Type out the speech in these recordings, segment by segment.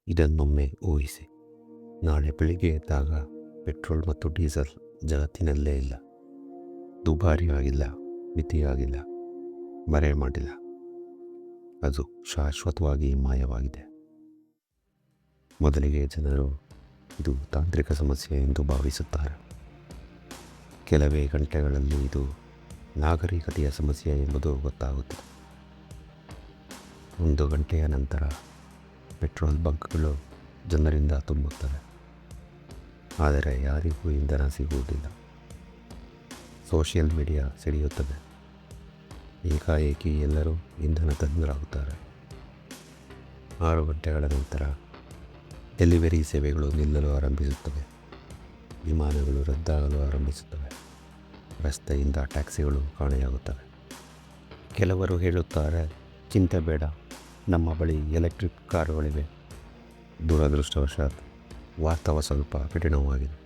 ಇದನ್ನೊಮ್ಮೆ ಊಹಿಸಿ, ನಾಳೆ ಬೆಳಿಗ್ಗೆ ಎದ್ದಾಗ ಪೆಟ್ರೋಲ್ ಮತ್ತು ಡೀಸೆಲ್ ಜಗತ್ತಿನಲ್ಲೇ ಇಲ್ಲ, ದುಬಾರಿ ಆಗಿಲ್ಲ, ಮಿತಿಯಾಗಿಲ್ಲ, ಮರೆ ಮಾಡಿಲ್ಲ. ಅದು ಶಾಶ್ವತವಾಗಿ ಮಾಯವಾಗಿದೆ. ಮೊದಲಿಗೆ ಜನರು ಇದು ತಾಂತ್ರಿಕ ಸಮಸ್ಯೆ ಎಂದು ಭಾವಿಸುತ್ತಾರೆ. ಕೆಲವೇ ಗಂಟೆಗಳಲ್ಲಿ ಇದು ನಾಗರಿಕತೆಯ ಸಮಸ್ಯೆ ಎಂಬುದು ಗೊತ್ತಾಗುತ್ತದೆ. 1 ಗಂಟೆಯ ನಂತರ ಪೆಟ್ರೋಲ್ ಬಂಕ್ಗಳು ಜನರಿಂದ ತುಂಬುತ್ತವೆ, ಆದರೆ ಯಾರಿಗೂ ಇಂಧನ ಸಿಗುವುದಿಲ್ಲ. ಸೋಷಿಯಲ್ ಮೀಡಿಯಾ ಸಿಡಿಯುತ್ತದೆ. ಏಕಾಏಕಿ ಎಲ್ಲರೂ ಇಂಧನ ತಜ್ಞರಾಗುತ್ತಾರೆ. 6 ಗಂಟೆಗಳ ನಂತರ ಡೆಲಿವರಿ ಸೇವೆಗಳು ನಿಲ್ಲಲು ಆರಂಭಿಸುತ್ತವೆ. ವಿಮಾನಗಳು ರದ್ದಾಗಲು ಆರಂಭಿಸುತ್ತವೆ. ರಸ್ತೆಯಿಂದ ಟ್ಯಾಕ್ಸಿಗಳು ಕಾಣೆಯಾಗುತ್ತವೆ. ಕೆಲವರು ಹೇಳುತ್ತಾರೆ, ಚಿಂತೆ ಬೇಡ, ನಮ್ಮ ಬಳಿ ಎಲೆಕ್ಟ್ರಿಕ್ ಕಾರುಗಳಿವೆ. ದುರದೃಷ್ಟವಶಾತ್ ವಾಸ್ತವ ಸ್ವಲ್ಪ ಕಠಿಣವಾಗಿದೆ.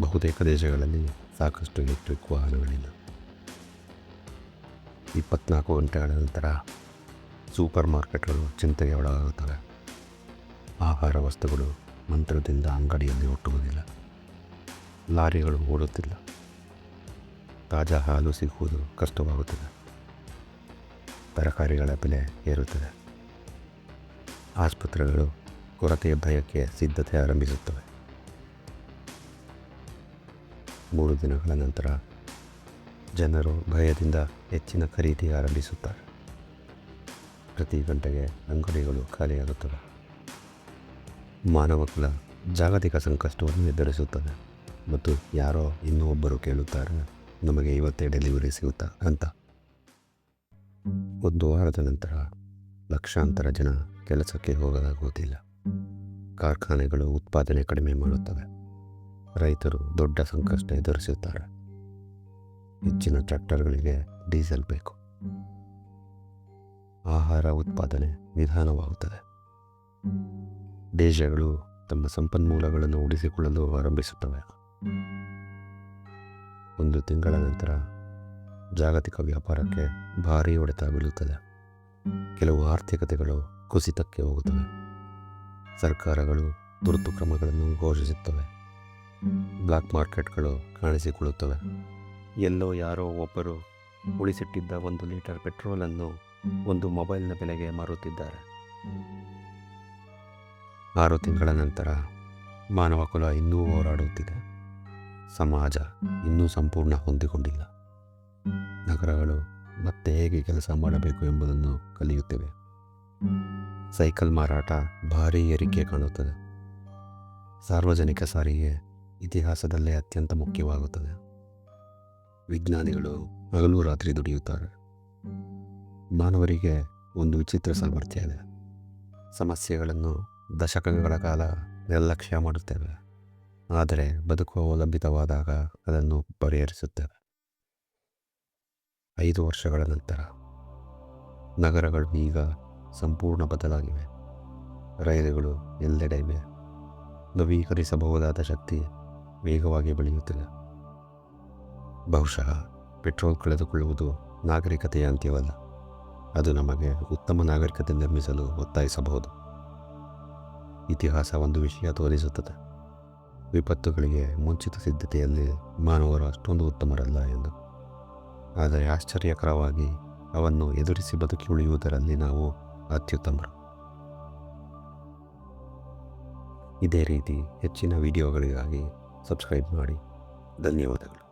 ಬಹುತೇಕ ದೇಶಗಳಲ್ಲಿ ಸಾಕಷ್ಟು ಎಲೆಕ್ಟ್ರಿಕ್ ವಾಹನಗಳಿಲ್ಲ. 24 ಗಂಟೆಗಳ ನಂತರ ಸೂಪರ್ ಮಾರ್ಕೆಟ್ಗಳು ಚಿಂತೆಗೆ ಒಳಗಾಗುತ್ತವೆ. ಆಹಾರ ವಸ್ತುಗಳು ಮಂತ್ರದಿಂದ ಅಂಗಡಿಯಲ್ಲಿ ಹುಟ್ಟುವುದಿಲ್ಲ. ಲಾರಿಗಳು ಓಡುತ್ತಿಲ್ಲ. ತಾಜಾ ಹಾಲು ಸಿಗುವುದು ಕಷ್ಟವಾಗುತ್ತದೆ. ತರಕಾರಿಗಳ ಬೆಲೆ ಏರುತ್ತದೆ. ಆಸ್ಪತ್ರೆಗಳು ಕೊರತೆಯ ಭಯಕ್ಕೆ ಸಿದ್ಧತೆ ಆರಂಭಿಸುತ್ತವೆ. 3 ದಿನಗಳ ನಂತರ ಜನರು ಭಯದಿಂದ ಹೆಚ್ಚಿನ ಖರೀದಿ ಆರಂಭಿಸುತ್ತಾರೆ. ಪ್ರತಿ ಗಂಟೆಗೆ ಅಂಗಡಿಗಳು ಖಾಲಿಯಾಗುತ್ತವೆ. ಮಾನವ ಕುಲ ಜಾಗತಿಕ ಸಂಕಷ್ಟವನ್ನು ಎದುರಿಸುತ್ತದೆ ಮತ್ತು ಯಾರೋ ಇನ್ನೂ ಒಬ್ಬರು ಕೇಳುತ್ತಾರೆ, ನಮಗೆ ಇವತ್ತೇ ಡೆಲಿವರಿ ಸಿಗುತ್ತಾ ಅಂತ. 1 ವಾರದ ನಂತರ ಲಕ್ಷಾಂತರ ಜನ ಕೆಲಸಕ್ಕೆ ಹೋಗಲಾಗುವುದಿಲ್ಲ. ಕಾರ್ಖಾನೆಗಳು ಉತ್ಪಾದನೆ ಕಡಿಮೆ ಮಾಡುತ್ತವೆ. ರೈತರು ದೊಡ್ಡ ಸಂಕಷ್ಟ ಎದುರಿಸುತ್ತಾರೆ. ಹೆಚ್ಚಿನ ಟ್ರ್ಯಾಕ್ಟರ್ಗಳಿಗೆ ಡೀಸೆಲ್ ಬೇಕು. ಆಹಾರ ಉತ್ಪಾದನೆ ನಿಧಾನವಾಗುತ್ತದೆ. ದೇಶಗಳು ತಮ್ಮ ಸಂಪನ್ಮೂಲಗಳನ್ನು ಉಳಿಸಿಕೊಳ್ಳಲು ಆರಂಭಿಸುತ್ತವೆ. 1 ತಿಂಗಳ ನಂತರ ಜಾಗತಿಕ ವ್ಯಾಪಾರಕ್ಕೆ ಭಾರೀ ಹೊಡೆತ ಬೀಳುತ್ತದೆ. ಕೆಲವು ಆರ್ಥಿಕತೆಗಳು ಕುಸಿತಕ್ಕೆ ಹೋಗುತ್ತವೆ. ಸರ್ಕಾರಗಳು ತುರ್ತು ಕ್ರಮಗಳನ್ನು ಘೋಷಿಸುತ್ತವೆ. ಬ್ಲಾಕ್ ಮಾರ್ಕೆಟ್ಗಳು ಕಾಣಿಸಿಕೊಳ್ಳುತ್ತವೆ. ಎಲ್ಲೋ ಯಾರೋ ಒಬ್ಬರು ಉಳಿಸಿಟ್ಟಿದ್ದ 1 ಲೀಟರ್ ಪೆಟ್ರೋಲನ್ನು 1 ಮೊಬೈಲ್ನ ಬೆಲೆಗೆ ಮಾರುತ್ತಿದ್ದಾರೆ. 6 ತಿಂಗಳ ನಂತರ ಮಾನವ ಕುಲ ಇನ್ನೂ ಹೋರಾಡುತ್ತಿದೆ. ಸಮಾಜ ಇನ್ನೂ ಸಂಪೂರ್ಣ ಹೊಂದಿಕೊಂಡಿಲ್ಲ. ನಗರಗಳು ಮತ್ತೆ ಹೇಗೆ ಕೆಲಸ ಮಾಡಬೇಕು ಎಂಬುದನ್ನು ಕಲಿಯುತ್ತಿವೆ. ಸೈಕಲ್ ಮಾರಾಟ ಭಾರೀ ಏರಿಕೆ ಕಾಣುತ್ತದೆ. ಸಾರ್ವಜನಿಕ ಸಾರಿಗೆ ಇತಿಹಾಸದಲ್ಲೇ ಅತ್ಯಂತ ಮುಖ್ಯವಾಗುತ್ತದೆ. ವಿಜ್ಞಾನಿಗಳು ಹಗಲು ರಾತ್ರಿ ದುಡಿಯುತ್ತಾರೆ. ಮಾನವರಿಗೆ ಒಂದು ವಿಚಿತ್ರ ಸಾಮರ್ಥ್ಯ ಇದೆ. ಸಮಸ್ಯೆಗಳನ್ನು ದಶಕಗಳ ಕಾಲ ನಿರ್ಲಕ್ಷ್ಯ ಮಾಡುತ್ತೇವೆ, ಆದರೆ ಬದುಕು ಅವಲಂಬಿತವಾದಾಗ ಅದನ್ನು ಪರಿಹರಿಸುತ್ತೇವೆ. 5 ವರ್ಷಗಳ ನಂತರ ನಗರಗಳು ಈಗ ಸಂಪೂರ್ಣ ಬದಲಾಗಿವೆ. ರೈಲುಗಳು ಎಲ್ಲೆಡೆ ಇವೆ. ನವೀಕರಿಸಬಹುದಾದ ಶಕ್ತಿ ವೇಗವಾಗಿ ಬೆಳೆಯುತ್ತಿದೆ. ಬಹುಶಃ ಪೆಟ್ರೋಲ್ ಕಳೆದುಕೊಳ್ಳುವುದು ನಾಗರಿಕತೆಯ ಅಂತ್ಯವಲ್ಲ, ಅದು ನಮಗೆ ಉತ್ತಮ ನಾಗರಿಕತೆ ನಿರ್ಮಿಸಲು ಒತ್ತಾಯಿಸಬಹುದು. ಇತಿಹಾಸ ಒಂದು ವಿಷಯ ತೋರಿಸುತ್ತದೆ, ವಿಪತ್ತುಗಳಿಗೆ ಮುಂಚಿತ ಸಿದ್ಧತೆಯಲ್ಲಿ ಮಾನವರು ಅಷ್ಟೊಂದು ಉತ್ತಮರಲ್ಲ ಎಂದು. ಆದರೆ ಆಶ್ಚರ್ಯಕರವಾಗಿ ಅವನ್ನು ಎದುರಿಸಿ ಬದುಕಿ ಉಳಿಯುವುದರಲ್ಲಿ ನಾವು ಅತ್ಯುತ್ತಮರು. ಇದೇ ರೀತಿ ಹೆಚ್ಚಿನ ವಿಡಿಯೋಗಳಿಗಾಗಿ ಸಬ್ಸ್ಕ್ರೈಬ್ ಮಾಡಿ. ಧನ್ಯವಾದಗಳು.